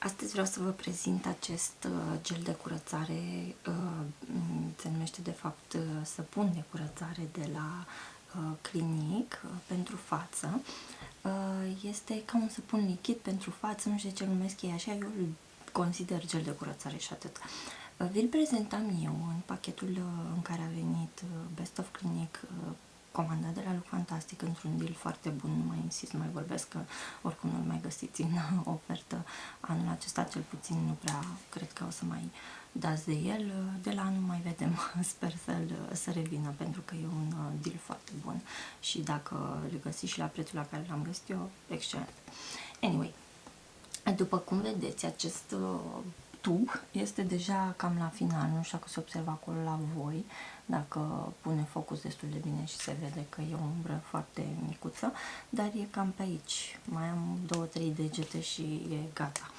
Astăzi vreau să vă prezint acest gel de curățare, se numește de fapt săpun de curățare de la Clinique pentru față. Este ca un săpun lichid pentru față, nu știu de ce numesc ei așa, eu îl consider gel de curățare și atât. Vi-l prezentam eu în pachetul în care a venit Best of Clinique, comandat de la Look Fantastic într-un deal foarte bun, nu mai insist, mai vorbesc că oricum nu-l mai găsiți în ofertă anul acesta, cel puțin nu prea cred că o să mai dați de el, de la anul mai vedem, sper să revină pentru că e un deal foarte bun și dacă le găsiți și la prețul la care l-am găsit eu, excelent. Anyway, după cum vedeți, acest tub este deja cam la final, nu știu dacă se observă acolo la voi, dacă pune focus destul de bine și se vede că e o umbră foarte micuță, dar e cam pe aici, mai am 2-3 degete și e gata.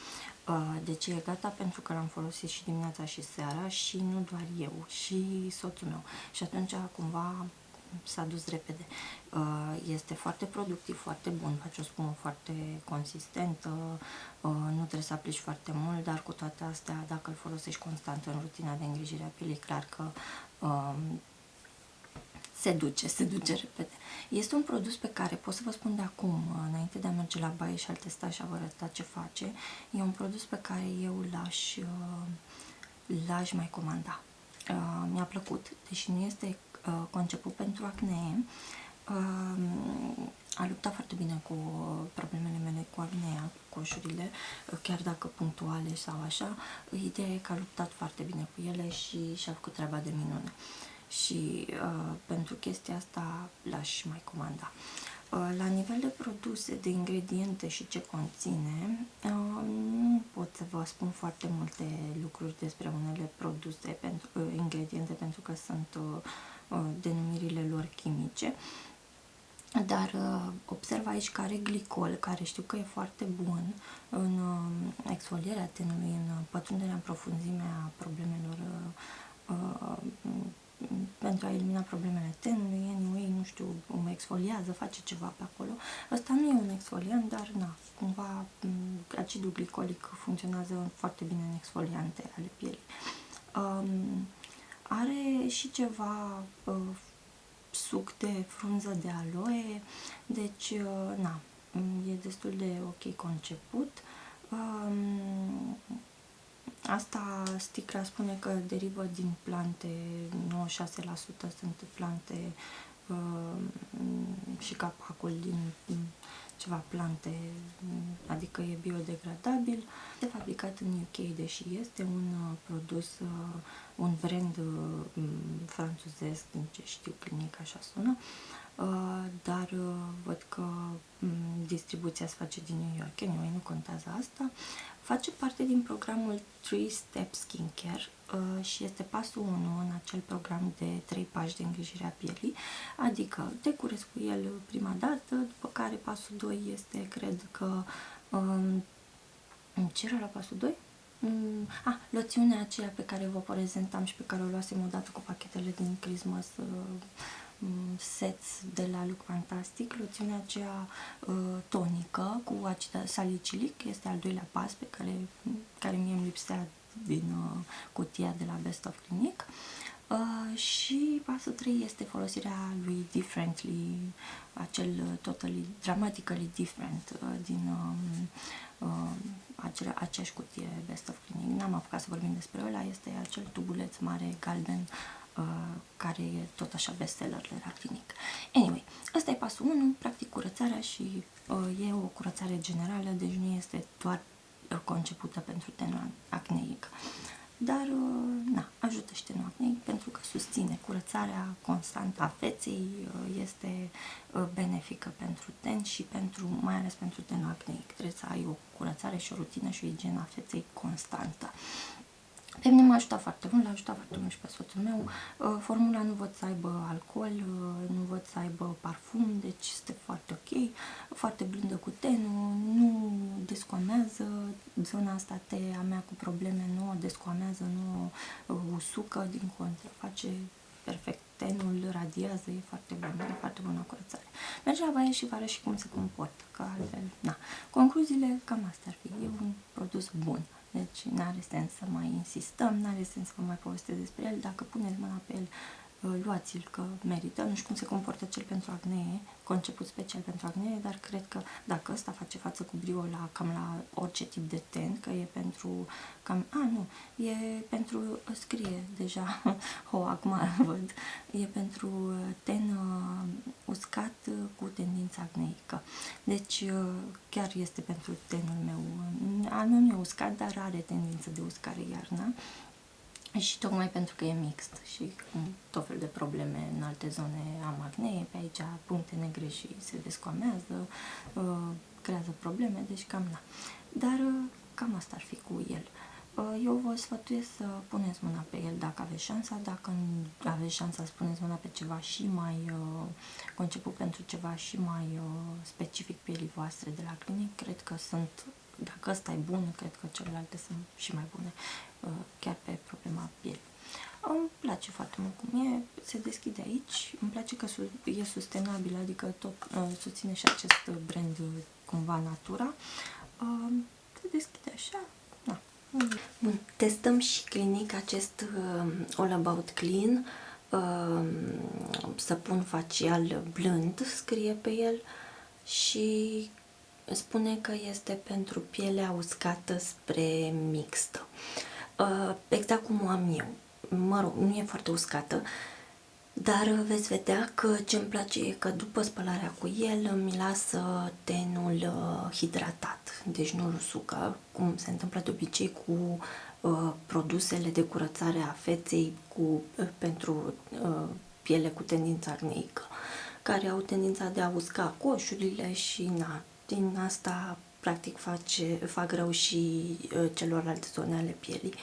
De ce e gata? Pentru că l-am folosit și dimineața și seara și nu doar eu, și soțul meu și atunci cumva s-a dus repede. Este foarte productiv, foarte bun, face o spumă foarte consistentă, nu trebuie să aplici foarte mult, dar cu toate astea, dacă îl folosești constant în rutina de îngrijire a pielii, clar că se duce repede. Este un produs pe care pot să vă spun de acum, înainte de a merge la baie și a-l testa și a vă arăta ce face, e un produs pe care eu l-aș mai comanda. Mi-a plăcut, deși nu este conceput pentru acne, a luptat foarte bine cu problemele mele cu acnea, cu coșurile, chiar dacă punctuale sau așa, ideea e că a luptat foarte bine cu ele și și-a făcut treaba de minune. Și pentru chestia asta l-aș mai comanda. La nivel de produse, de ingrediente și ce conține, nu pot să vă spun foarte multe lucruri despre unele produse, ingrediente, pentru că sunt denumirile lor chimice, dar observ aici că are glicol, care știu că e foarte bun în exfolierea tenului, în pătrunderea în profunzime a problemelor, pentru a elimina problemele tenului, anyway, nu știu, exfoliază, face ceva pe acolo. Ăsta nu e un exfoliant, dar na, cumva acidul glicolic funcționează foarte bine în exfoliante ale pielii. Are și ceva suc de frunză de aloe, deci, na, e destul de ok conceput. Asta sticla spune că derivă din plante, 96% sunt plante și capacul din ceva plante, adică e biodegradabil. Este fabricat în UK, deși este un produs, un brand franțuzesc, din ce știu, Clinique, așa sună, dar văd că distribuția se face din New York, anyway, nu contează asta. Face parte din programul 3-Step Skincare și este pasul 1 în acel program de 3 pași de îngrijire a pielii, adică te curăț cu el prima dată, după care pasul 2 este, cred că, ce era la pasul 2? Loțiunea aceea pe care vă prezentam și pe care o luasem odată cu pachetele din Christmas sets de la Look Fantastic, loțiunea aceea tonică cu acid salicilic, este al doilea pas pe care mie îmi lipsea din cutia de la Best of Clinique. Și pasul 3 este folosirea lui Differently, acel totally, dramatically different din aceeași cutie Best of Clinique. N-am apucat să vorbim despre ăla, este acel tubuleț mare galben care e tot așa bestseller de la Clinique. Anyway, ăsta e pasul 1, practic curățarea și e o curățare generală, deci nu este doar concepută pentru tenul acneic. Dar, na, ajută și tenul acneic pentru că susține curățarea constantă a feței, este benefică pentru ten și mai ales pentru tenul acneic. Trebuie să ai o curățare și o rutină și o igienă a feței constantă. Pe mine m-a ajutat foarte mult, l-a ajutat foarte mult și pe soțul meu. Formula nu văd să aibă alcool, nu văd să aibă parfum, deci este foarte ok, foarte blândă cu tenul, nu descoamează, zona asta a mea cu probleme nu o descoamează, nu o usucă, din contră, face perfect tenul radiază, e foarte bun, e foarte bună curățare. Merge la baie și vă arăt și cum se comportă, că altfel, na. Concluziile, cam asta ar fi, e un produs bun. Deci n-are sens să mai insistăm, n-are sens să vă mai povestesc despre el. Dacă puneți mâna pe el, luați-l că merită. Nu știu cum se comportă cel pentru acne, conceput special pentru acne, dar cred că dacă ăsta face față cu brio cam la orice tip de ten, că e pentru cam, nu, e pentru, scrie deja, acum văd, e pentru ten uscat cu tendință acneică. Deci chiar este pentru tenul meu, nu e uscat, dar are tendință de uscare iarna. Și tocmai pentru că e mixt și cu tot fel de probleme în alte zone am acne, pe aici puncte negre și se descoamează, creează probleme, deci cam na. Dar cam asta ar fi cu el. Eu vă sfătuiesc să puneți mâna pe el dacă aveți șansa, dacă nu aveți șansa să puneți mâna pe ceva și mai conceput pentru ceva și mai specific pielii voastre de la clinic, cred că sunt, dacă ăsta e bun, cred că celelalte sunt și mai bune, chiar pe problema pielii. Îmi place foarte mult cum e, se deschide aici, îmi place că e sustenabil, adică tot susține și acest brand cumva Natura. Se deschide așa, na. Bun, testăm și clinic acest All About Clean, săpun facial blând, scrie pe el, și spune că este pentru pielea uscată spre mixtă. Exact cum o am eu. Mă rog, nu e foarte uscată, dar veți vedea că ce îmi place e că după spălarea cu el îmi lasă tenul hidratat, deci nu-l usucă, cum se întâmplă de obicei cu produsele de curățare a feței pentru piele cu tendință acneică, care au tendința de a usca coșurile și na, din asta practic fac rău și celorlalte zone ale pielii,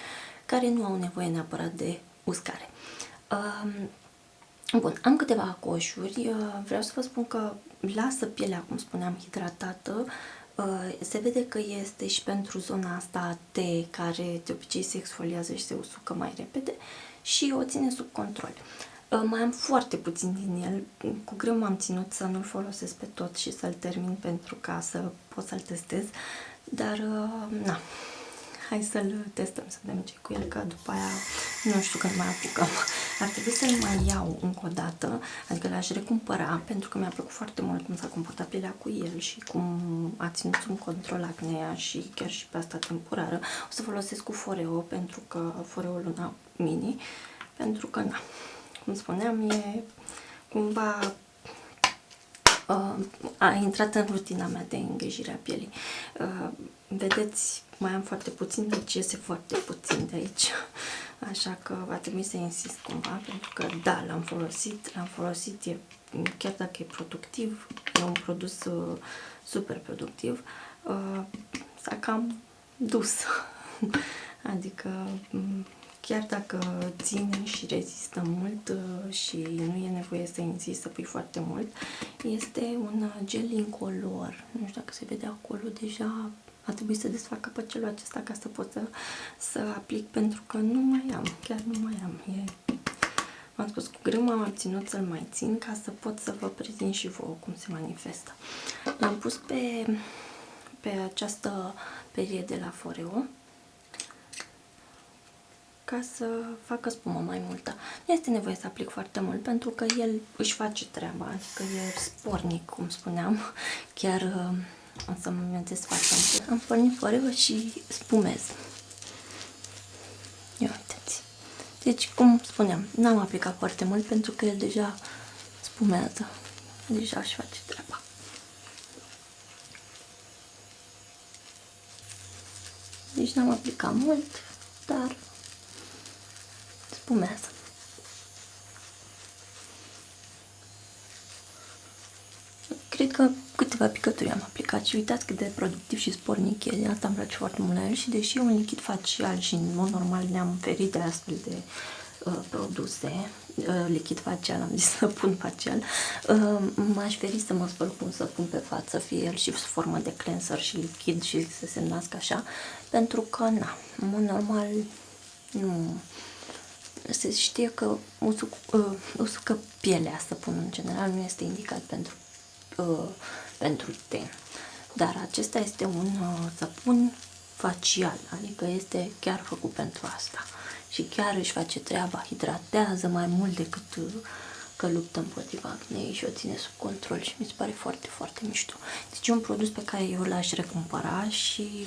care nu au nevoie neapărat de uscare. Bun, am câteva coșuri, vreau să vă spun că lasă pielea, cum spuneam, hidratată, se vede că este și pentru zona asta T, care de obicei se exfoliază și se usucă mai repede, și o ține sub control. Mai am foarte puțin din el, cu greu m-am ținut să nu-l folosesc pe tot și să-l termin pentru ca să pot să-l testez, dar na, hai să-l testăm, să vedem ce cu el, că după aia nu știu când mai apucăm. Ar trebui să-l mai iau încă o dată, adică l-aș recumpăra, pentru că mi-a plăcut foarte mult cum s-a comportat pielea cu el și cum a ținut sub control acnea și chiar și pe asta temporară. O să folosesc cu Foreo, pentru că Foreo Luna Mini, pentru că, na, cum spuneam, e cumva a intrat în rutina mea de îngrijire a pielii. Vedeți, mai am foarte puțin, deci iese foarte puțin de aici, așa că va trebui să insist cumva, pentru că da, l-am folosit, chiar dacă e productiv, e un produs super productiv, s-a cam dus, adică chiar dacă ține și rezistă mult și nu e nevoie să insisti să pui foarte mult, este un gel incolor. Nu știu dacă se vede acolo, deja a trebuit să desfac capăcelul acesta ca să pot să aplic, pentru că nu mai am, chiar nu mai am. M-am spus, cu greu m-am abținut să-l mai țin ca să pot să vă prezint și vouă cum se manifestă. L-am pus pe această perie de la Foreo, ca să facă spumă mai multă. Nu este nevoie să aplic foarte mult, pentru că el își face treaba, adică e spornic, cum spuneam, chiar o să mă desfac. Am pornit Foreo și spumez. Ia uitați. Deci, cum spuneam, n-am aplicat foarte mult, pentru că el deja spumează, deja își face treaba. Deci n-am aplicat mult, dar spumează. Cred că câteva picături am aplicat și uitați cât de productiv și spornic e. Asta îmi place foarte mult la el, și deși e un lichid facial și în mod normal ne-am ferit de astfel de produse, lichid facial, am zis săpun facial, m-aș feri să mă spăl cu un săpun pe față, fie el și sub formă de cleanser și lichid și să se nască așa, pentru că, na, în mod normal, se știe că usucă pielea săpunul în general, nu este indicat pentru ten. Dar acesta este un săpun facial, adică este chiar făcut pentru asta. Și chiar își face treaba, hidratează mai mult decât că luptă împotriva acnei și o ține sub control și mi se pare foarte, foarte mișto. Deci e un produs pe care eu l-aș recumpăra și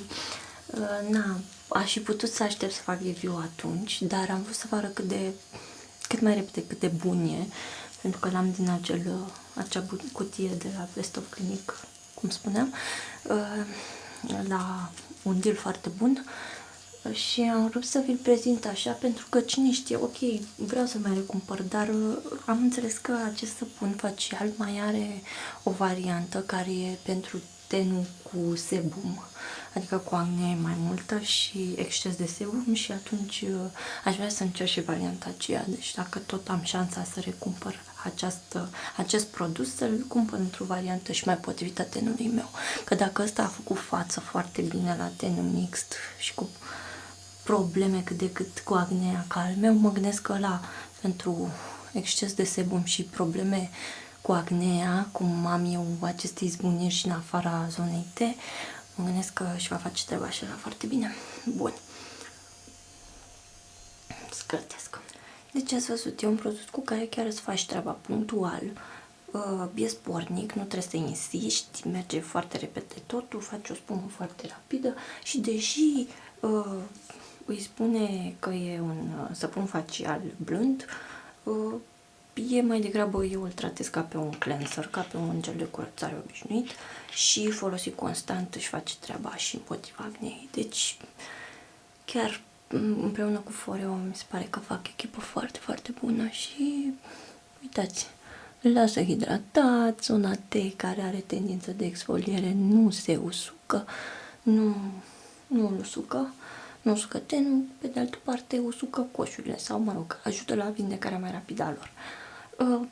aș fi putut să aștept să fac review atunci, dar am vrut să vă arăt cât mai repede cât de bun e, pentru că l-am din acea cutie de la Best of Clinic, cum spuneam, la un deal foarte bun și am vrut să vi-l prezint așa pentru că cine știe, ok, vreau să mai recumpăr, dar am înțeles că acest săpun facial mai are o variantă care e pentru tenul cu sebum, adică cu acne mai multă și exces de sebum și atunci aș vrea să încerc și varianta aceea, deci dacă tot am șansa să recumpăr acest produs, să-l cumpăr într-o variantă și mai potrivită tenului meu, că dacă ăsta a făcut față foarte bine la tenul mixt și cu probleme cât de cât cu acnea ca al meu, mă gândesc că ăla pentru exces de sebum și probleme cu acnea, cum am eu aceste izbuniri și în afara zonei T, mă gândesc că își va face treaba așa foarte bine. Bun. Scăltesc. Deci ați văzut, e un produs cu care chiar îți faci treaba punctual, e spornic, nu trebuie să insisti, merge foarte repede totul, faci o spumă foarte rapidă și deși îi spune că e un săpun facial blând, e mai degrabă, eu îl tratez ca pe un cleanser, ca pe un gel de curățare obișnuit și folosit constant își face treaba și împotriva acnei. Deci chiar împreună cu Foreo mi se pare că fac echipă foarte, foarte bună și uitați, îl lasă hidratat, zona T care are tendință de exfoliere nu se usucă, nu îl usucă, nu usucă tenul, pe de altă parte usucă coșurile sau, mă rog, ajută la vindecarea mai rapidă a lor.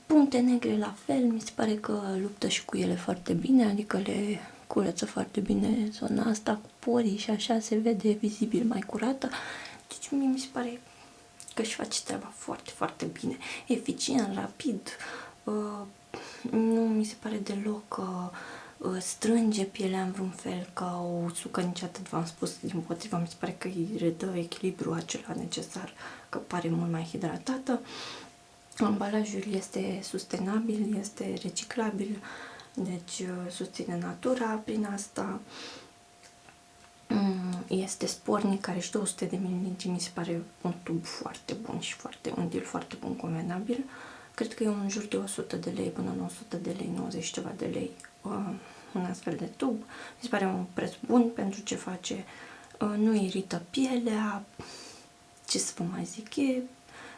Puncte negre la fel, mi se pare că luptă și cu ele foarte bine, adică le curăță foarte bine zona asta cu porii și așa se vede vizibil mai curată. Deci mie mi se pare că își face treaba foarte, foarte bine, eficient, rapid, nu mi se pare deloc că strânge pielea în vreun fel, că o usucă niciodată, v-am spus, dimpotrivă, mi se pare că îi redă echilibru acela necesar, că pare mult mai hidratată. Ambalajul este sustenabil, este reciclabil, deci susține natura prin asta. Este spornic, are și 200 de ml, mi se pare un tub foarte bun și un deal foarte bun, convenabil. Cred că e în jur de 100 de lei până în 100 de lei, 90 ceva de lei un astfel de tub. Mi se pare un preț bun pentru ce face, nu irită pielea, ce să vă mai zic,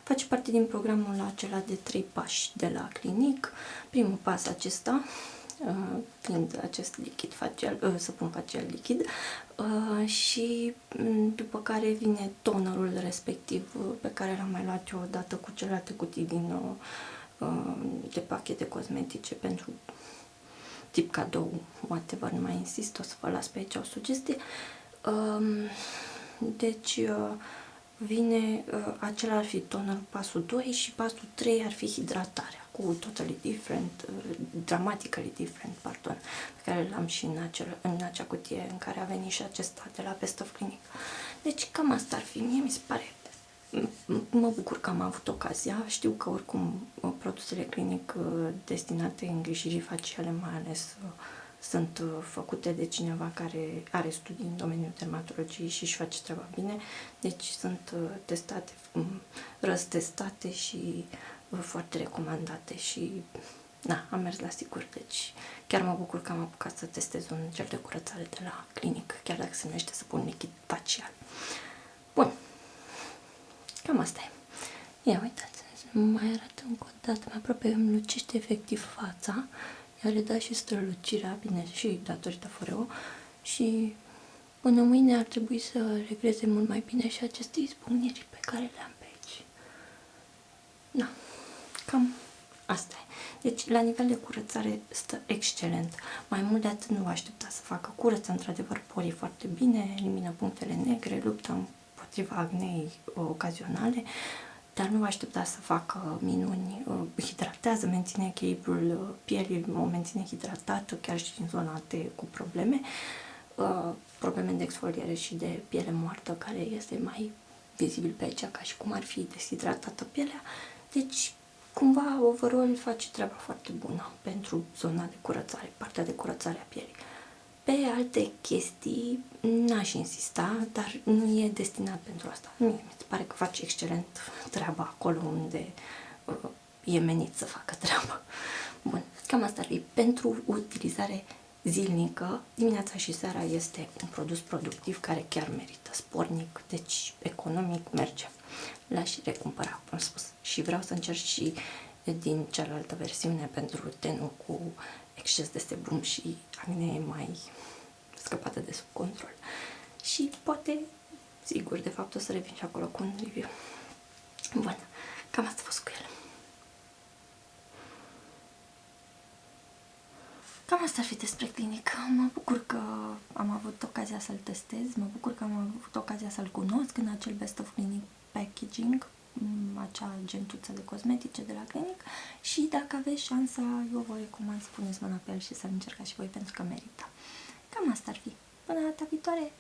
face parte din programul acela de 3 pași de la clinic. Primul pas acesta, fiind acest lichid facial, săpun facial lichid, și după care vine tonerul respectiv pe care l-am mai luat eu odată cu celelalte cutii de pachete cosmetice pentru tip cadou, whatever, nu mai insist, o să vă las pe aici o sugestie. Deci vine, acela ar fi tonerul pasul 2 și pasul 3 ar fi hidratarea cu totally different, dramatically different, pardon, pe care l-am și în acea cutie în care a venit și acesta de la Best of Clinic. Deci cam asta ar fi, mie mi se pare, mă bucur că am avut ocazia, știu că oricum produsele clinic destinate îngrijirii faciale mai ales sunt făcute de cineva care are studii în domeniul dermatologiei și își face treaba bine, deci sunt testate, răstestate și foarte recomandate și am mers la sigur, deci chiar mă bucur că am apucat să testez un gel de curățare de la clinic, chiar dacă se numește săpun lichid facial. Bun, cam asta e. Ia uitați, mai arăt încă o dată, mai aproape îmi lucește efectiv fața, i-a redat și strălucirea, bine, și datorită Foreo, și până mâine ar trebui să regleze mult mai bine și aceste izbucniri pe care le am pe aici. Da, cam asta e. Deci, la nivel de curățare stă excelent. Mai mult de atât nu vă aștepta să facă. Curăță într-adevăr porii foarte bine, elimină punctele negre, luptă împotriva acnei ocazionale, dar nu vă așteptați să facă minuni. Hidratează, menține echilibrul pielii, o menține hidratată, chiar și în zona cu probleme, probleme de exfoliere și de piele moartă, care este mai vizibil pe aici, ca și cum ar fi deshidratată pielea. Deci, cumva, overall face treaba foarte bună pentru zona de curățare, partea de curățare a pielii. Pe alte chestii n-aș insista, dar nu e destinat pentru asta. Mie mi se pare că face excelent treaba acolo unde e menit să facă treaba. Bun, cam asta ar fi. Pentru utilizare zilnică, dimineața și seara este un produs productiv care chiar merită, spornic, deci economic merge. L-aș recumpăra, cum am spus. Și vreau să încerc și din cealaltă versiune pentru tenul cu exces de sebum și acne mai scăpată de sub control. Și poate, sigur, de fapt o să revin și acolo cu un review. Bun, cam asta a fost cu el. Cam asta ar fi despre Clinic. Mă bucur că am avut ocazia să-l testez, mă bucur că am avut ocazia să-l cunosc în acel Best of Clinic Packaging, acea gentuță de cosmetice de la Clinic, și dacă aveți șansa, eu vă recomand să puneți mâna pe el și să-l încercați și voi, pentru că merită. Cam asta ar fi. Până data viitoare!